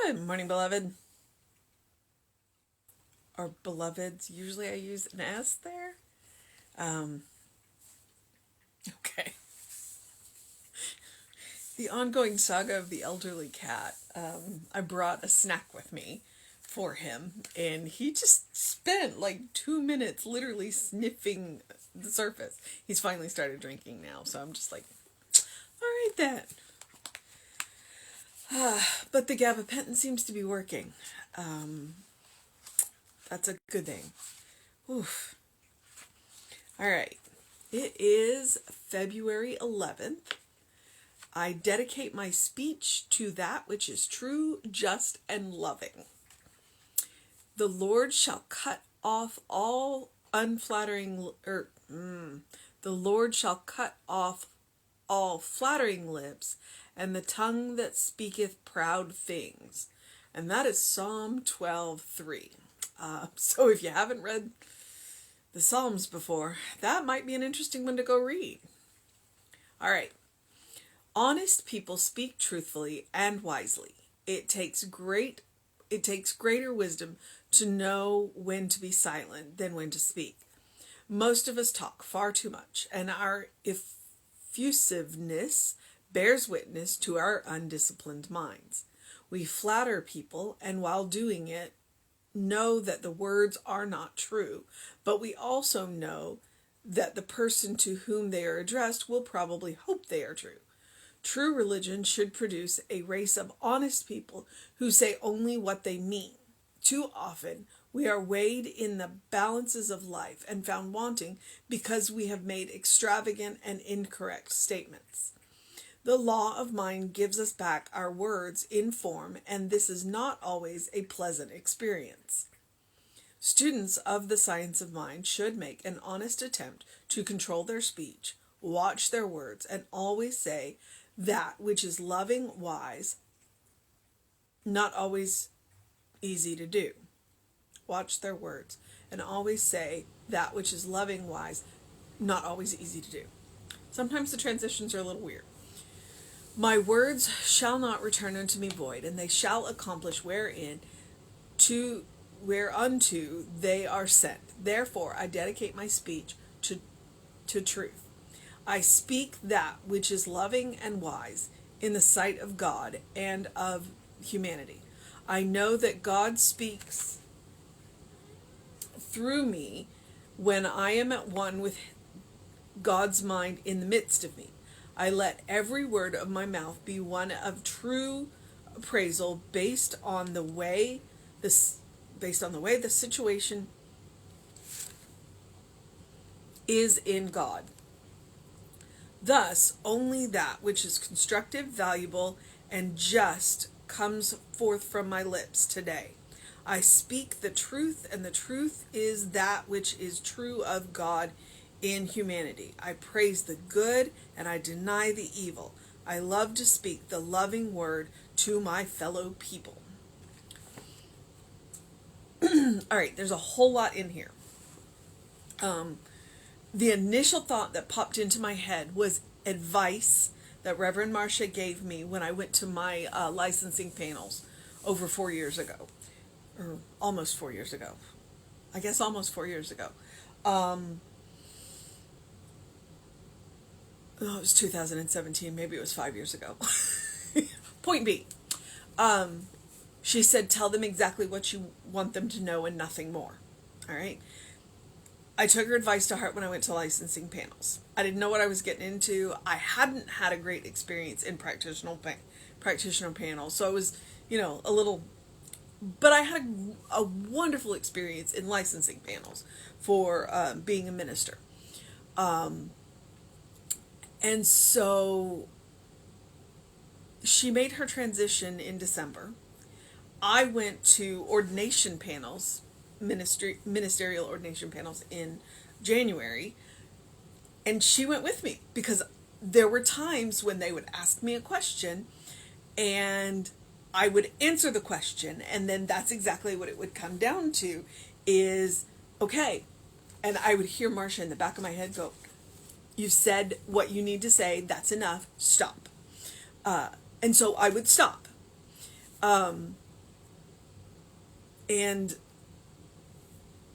Good morning, beloved. Or beloveds. Usually I use an S there. Um, okay. The ongoing saga of the elderly cat. I brought a snack with me for him, and he just spent like 2 minutes literally sniffing the surface. He's finally started drinking now, so I'm just like, all right then. But the gabapentin seems to be working. That's a good thing. Oof. All right. It is February 11th. I dedicate my speech to that which is true, just, and loving. The Lord shall cut off all unflattering, the Lord shall cut off all flattering lips, and the tongue that speaketh proud things. And that is Psalm 12:3. So if you haven't read the Psalms before, that might be an interesting one to go read. All right. Honest people speak truthfully and wisely. It takes greater wisdom to know when to be silent than when to speak. Most of us talk far too much, and our effusiveness bears witness to our undisciplined minds. We flatter people, and while doing it, know that the words are not true, but we also know that the person to whom they are addressed will probably hope they are true. True religion should produce a race of honest people who say only what they mean. Too often, we are weighed in the balances of life and found wanting because we have made extravagant and incorrect statements. The law of mind gives us back our words in form, and this is not always a pleasant experience. Students of the science of mind should make an honest attempt to control their speech, watch their words, and always say that which is loving, wise, not always easy to do. Watch their words and always say that which is loving, wise, not always easy to do. Sometimes the transitions are a little weird. My words shall not return unto me void, and they shall accomplish whereunto they are sent. Therefore I dedicate my speech to truth. I speak that which is loving and wise in the sight of God and of humanity. I know that God speaks through me when I am at one with God's mind in the midst of me. I let every word of my mouth be one of true appraisal based on the way the situation is in God. Thus, only that which is constructive, valuable, and just comes forth from my lips today. I speak the truth, and the truth is that which is true of God in humanity. I praise the good, and I deny the evil. I love to speak the loving word to my fellow people. All right, there's a whole lot in here. The initial thought that popped into my head was advice that Reverend Marcia gave me when I went to my licensing panels over 4 years ago, or almost 4 years ago. I guess almost 4 years ago. It was 2017. Maybe it was 5 years ago. Point B. She said, tell them exactly what you want them to know and nothing more. All right. I took her advice to heart when I went to licensing panels. I didn't know what I was getting into. I hadn't had a great experience in practitioner panels. So I was, a little, but I had a wonderful experience in licensing panels for being a minister. And so she made her transition in December. I went to ordination panels, ministerial ordination panels in January, and she went with me because there were times when they would ask me a question and I would answer the question, and then that's exactly what it would come down to is, okay, and I would hear Marcia in the back of my head go, you've said what you need to say, that's enough, stop. And so I would stop. And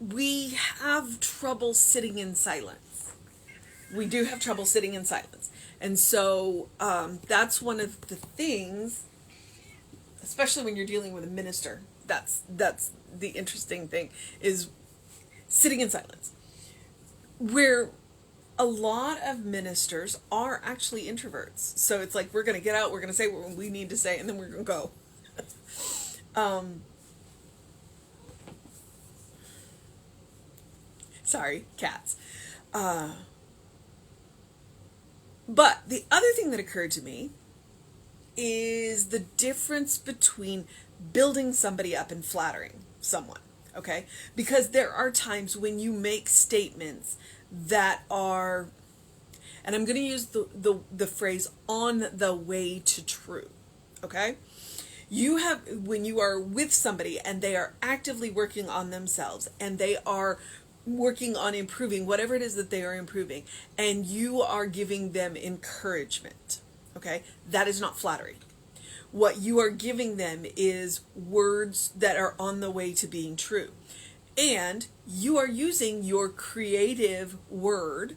we have trouble sitting in silence. We do have trouble sitting in silence. And so that's one of the things, especially when you're dealing with a minister, that's the interesting thing, is sitting in silence. Where a lot of ministers are actually introverts. So it's like, we're going to get out, we're going to say what we need to say, and then we're going to go. Sorry, cats. But the other thing that occurred to me is the difference between building somebody up and flattering someone. Okay? Because there are times when you make statements that are, and I'm going to use the phrase, on the way to true. Okay? You have, when you are with somebody and they are actively working on themselves and they are working on improving whatever it is that they are improving, and you are giving them encouragement, okay, that is not flattery. What you are giving them is words that are on the way to being true, and you are using your creative word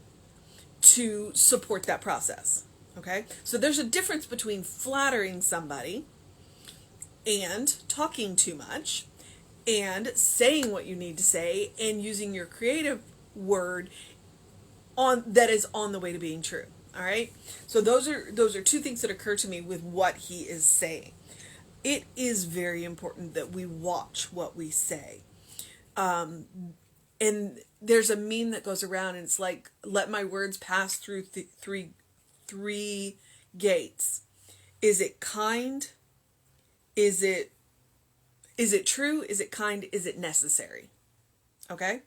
to support that process. Okay, so there's a difference between flattering somebody and talking too much and saying what you need to say and using your creative word on that is on the way to being true. All right, so those are two things that occur to me with what he is saying. It is very important that we watch what we say. And there's a meme that goes around, and it's like, let my words pass through three gates. Is it kind? Is it true? Is it kind? Is it necessary? Okay?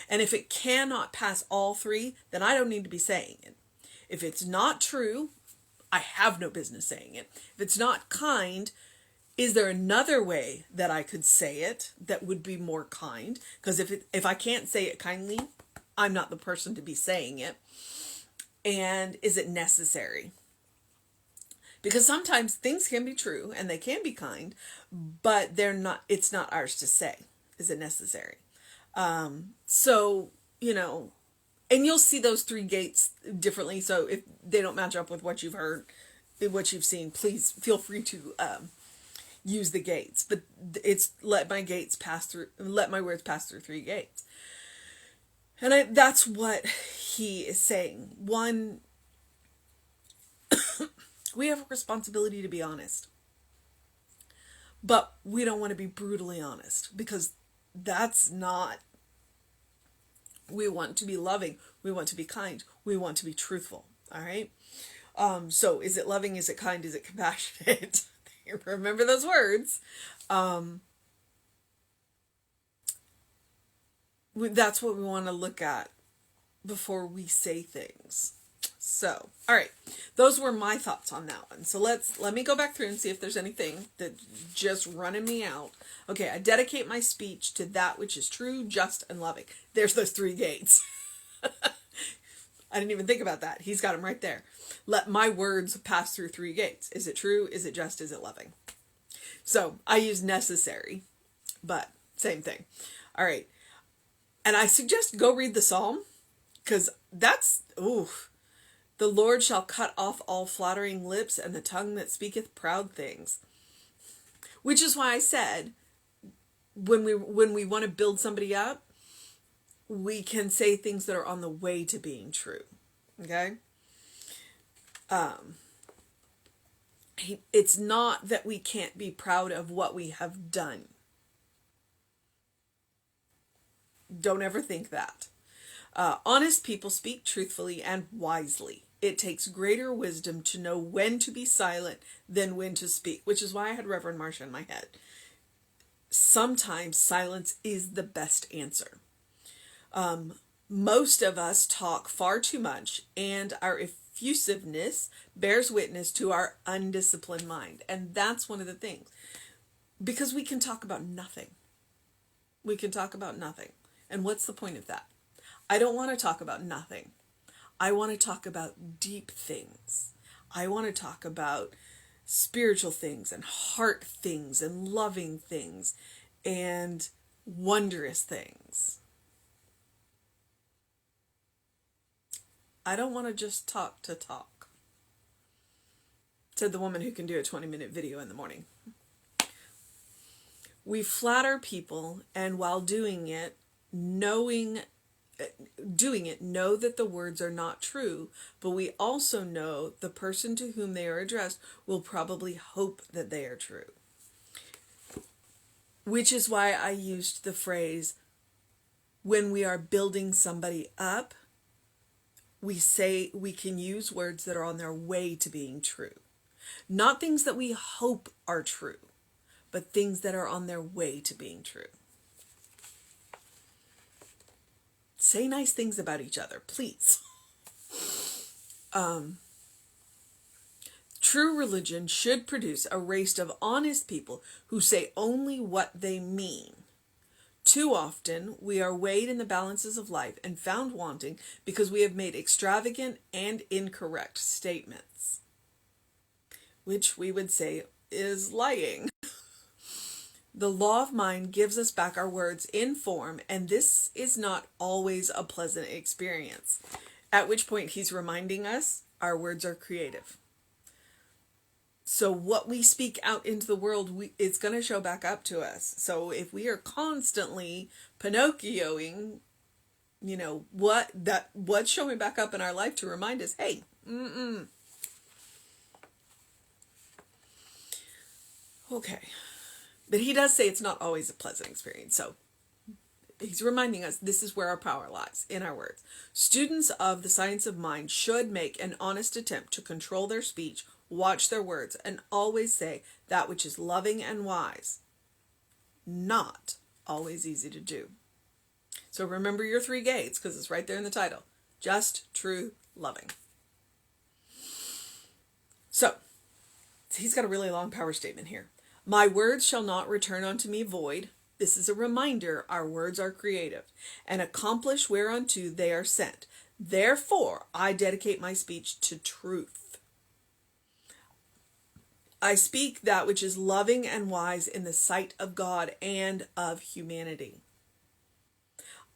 And if it cannot pass all three, then I don't need to be saying it. If it's not true, I have no business saying it. If it's not kind, is there another way that I could say it that would be more kind? Because if I can't say it kindly, I'm not the person to be saying it. And is it necessary? Because sometimes things can be true and they can be kind, but they're not. It's not ours to say. Is it necessary? So, and you'll see those three gates differently. So if they don't match up with what you've heard, what you've seen, please feel free to use the gates. But it's let my words pass through three gates. And that's what he is saying. One, we have a responsibility to be honest. But we don't want to be brutally honest, because that's not, we want to be loving, we want to be kind, we want to be truthful. All right. So is it loving? Is it kind? Is it compassionate? Remember those words. That's what we want to look at before we say things. So, all right, those were my thoughts on that one. So let me go back through and see if there's anything that's just running me out. Okay, I dedicate my speech to that which is true, just, and loving. There's those three gates. I didn't even think about that. He's got them right there. Let my words pass through three gates. Is it true? Is it just? Is it loving? So I use necessary, but same thing. All right. And I suggest go read the Psalm, because that's, the Lord shall cut off all flattering lips and the tongue that speaketh proud things. Which is why I said, when we want to build somebody up, we can say things that are on the way to being true. Okay? It's not that we can't be proud of what we have done. Don't ever think that. Honest people speak truthfully and wisely. It takes greater wisdom to know when to be silent than when to speak, which is why I had Reverend Marsha in my head. Sometimes silence is the best answer. Most of us talk far too much, and our effusiveness bears witness to our undisciplined mind. And that's one of the things. Because we can talk about nothing. We can talk about nothing. And what's the point of that? I don't want to talk about nothing. I want to talk about deep things. I want to talk about spiritual things and heart things and loving things and wondrous things. I don't want to just talk to talk, said the woman who can do a 20-minute video in the morning. We flatter people, and while doing it, know that the words are not true, but we also know the person to whom they are addressed will probably hope that they are true. Which is why I used the phrase, when we are building somebody up, we say we can use words that are on their way to being true. Not things that we hope are true, but things that are on their way to being true. Say nice things about each other, please. True religion should produce a race of honest people who say only what they mean. Too often, we are weighed in the balances of life and found wanting because we have made extravagant and incorrect statements, which we would say is lying. The law of mind gives us back our words in form, and this is not always a pleasant experience. At which point he's reminding us our words are creative. So what we speak out into the world, it's going to show back up to us. So if we are constantly Pinocchioing, what's showing back up in our life to remind us, hey, Okay. But he does say it's not always a pleasant experience. So he's reminding us this is where our power lies, in our words. Students of the science of mind should make an honest attempt to control their speech, watch their words, and always say that which is loving and wise. Not always easy to do. So remember your 3 gates, because it's right there in the title. Just, true, loving. So, he's got a really long power statement here. My words shall not return unto me void. This is a reminder our words are creative and accomplish whereunto they are sent. Therefore, I dedicate my speech to truth. I speak that which is loving and wise in the sight of God and of humanity.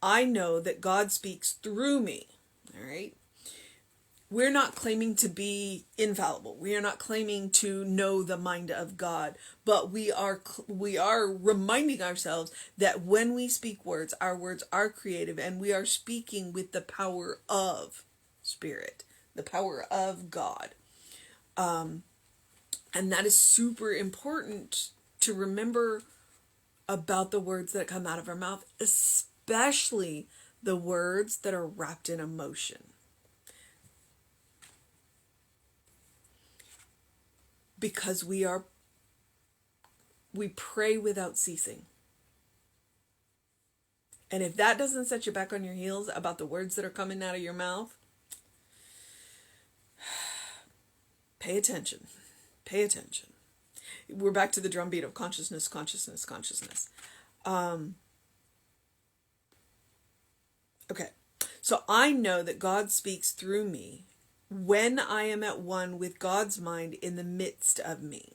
I know that God speaks through me. All right. We're not claiming to be infallible. We are not claiming to know the mind of God, but we are reminding ourselves that when we speak words, our words are creative, and we are speaking with the power of Spirit, the power of God. And that is super important to remember about the words that come out of our mouth, especially the words that are wrapped in emotion. Because we pray without ceasing. And if that doesn't set you back on your heels about the words that are coming out of your mouth, pay attention. Pay attention. We're back to the drumbeat of consciousness, consciousness, consciousness. Okay. So I know that God speaks through me when I am at one with God's mind in the midst of me.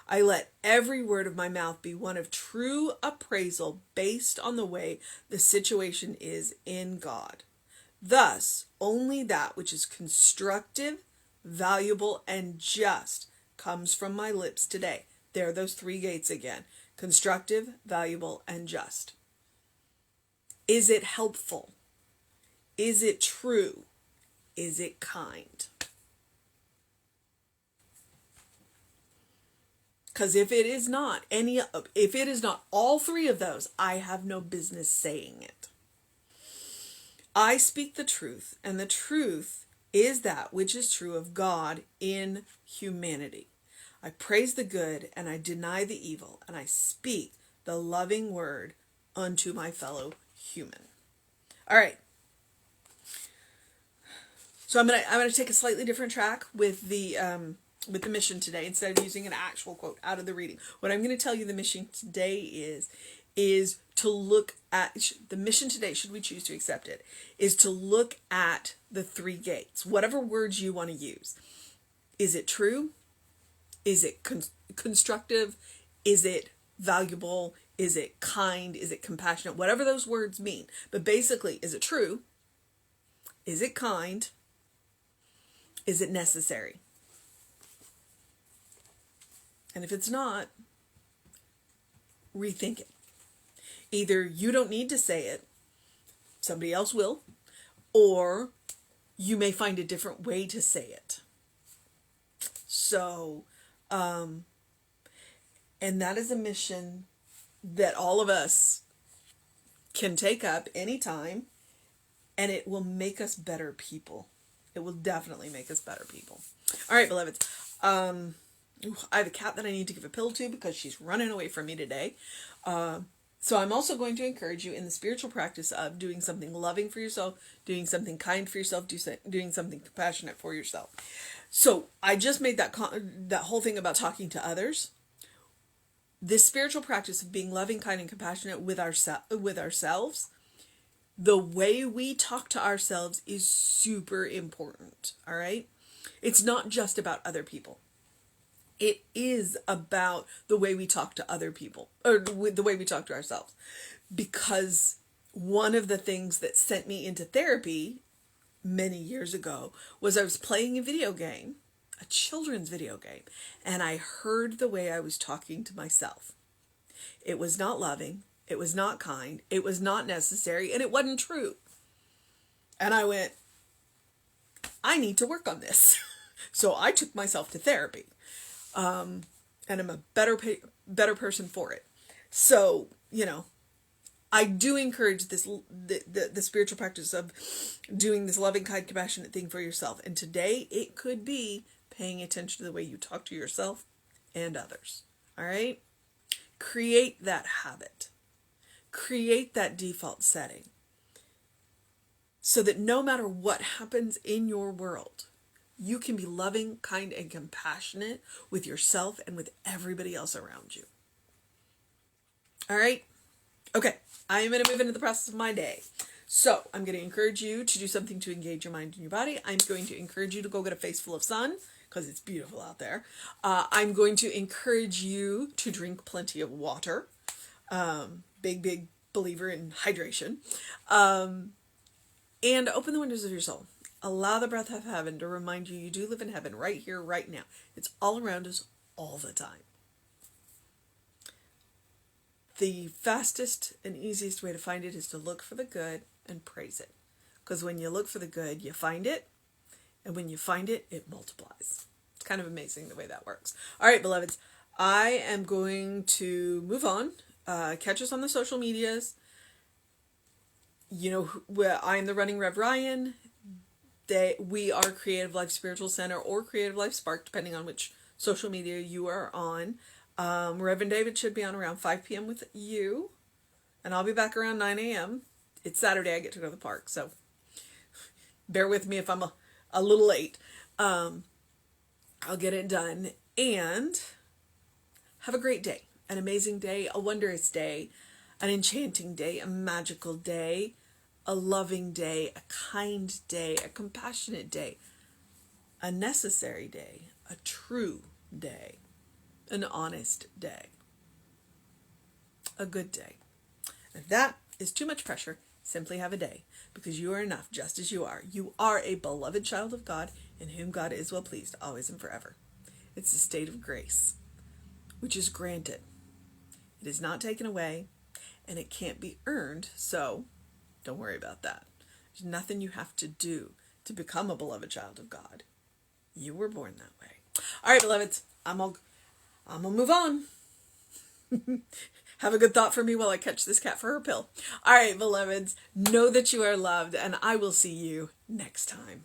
I let every word of my mouth be one of true appraisal based on the way the situation is in God. Thus, only that which is constructive, valuable, and just comes from my lips today. There are those 3 gates again. Constructive, valuable, and just. Is it helpful? Is it true? Is it kind? Because if it is not all 3 of those, I have no business saying it. I speak the truth, and the truth is that which is true of God in humanity. I praise the good, and I deny the evil, and I speak the loving word unto my fellow human. All right. So I'm gonna take a slightly different track with the mission today instead of using an actual quote out of the reading. What I'm going to tell you the mission today is to look at the mission today. Should we choose to accept it, is to look at the 3 gates. Whatever words you want to use. Is it true? Is it constructive? Is it valuable? Is it kind? Is it compassionate? Whatever those words mean. But basically, is it true? Is it kind? Is it necessary? And if it's not, rethink it. Either you don't need to say it, somebody else will, or you may find a different way to say it. So, and that is a mission that all of us can take up anytime, and it will make us better people. It will definitely make us better people. All right, beloveds. I have a cat that I need to give a pill to because she's running away from me today. So I'm also going to encourage you in the spiritual practice of doing something loving for yourself, doing something kind for yourself, doing something compassionate for yourself. So I just made that whole thing about talking to others. This spiritual practice of being loving, kind, and compassionate with ourselves, the way we talk to ourselves is super important, all right? It's not just about other people. It is about the way we talk to other people, or the way we talk to ourselves. Because one of the things that sent me into therapy many years ago was I was playing a video game, a children's video game, and I heard the way I was talking to myself. It was not loving, it was not kind, it was not necessary, and it wasn't true. And I went, I need to work on this. So I took myself to therapy. And I'm a better person for it. So, I do encourage this, the spiritual practice of doing this loving, kind, compassionate thing for yourself. And today it could be paying attention to the way you talk to yourself and others. All right? Create that habit. Create that default setting so that no matter what happens in your world, you can be loving, kind, and compassionate with yourself and with everybody else around you. All right? Okay, I am going to move into the process of my day. So I'm going to encourage you to do something to engage your mind and your body. I'm going to encourage you to go get a face full of sun because it's beautiful out there. I'm going to encourage you to drink plenty of water. Big believer in hydration. And open the windows of your soul. Allow the breath of heaven to remind you do live in heaven right here, right now. It's all around us all the time. The fastest and easiest way to find it is to look for the good and praise it. Because when you look for the good, you find it. And when you find it, it multiplies. It's kind of amazing the way that works. All right, beloveds. I am going to move on. Catch us on the social medias. I'm the Running Rev Ryan. We are Creative Life Spiritual Center or Creative Life Spark, depending on which social media you are on. Reverend David should be on around 5 p.m. with you, and I'll be back around 9 a.m. It's Saturday, I get to go to the park, so bear with me if I'm a little late. I'll get it done, and have a great day, an amazing day, a wondrous day, an enchanting day, a magical day, a loving day, a kind day, a compassionate day, a necessary day, a true day, an honest day, a good day. If that is too much pressure, simply have a day, because you are enough just as you are. You are a beloved child of God, in whom God is well pleased, always and forever. It's a state of grace, which is granted. It is not taken away, and it can't be earned, so don't worry about that. There's nothing you have to do to become a beloved child of God. You were born that way. All right, beloveds, I'm gonna move on. Have a good thought for me while I catch this cat for her pill. All right, beloveds, know that you are loved, and I will see you next time.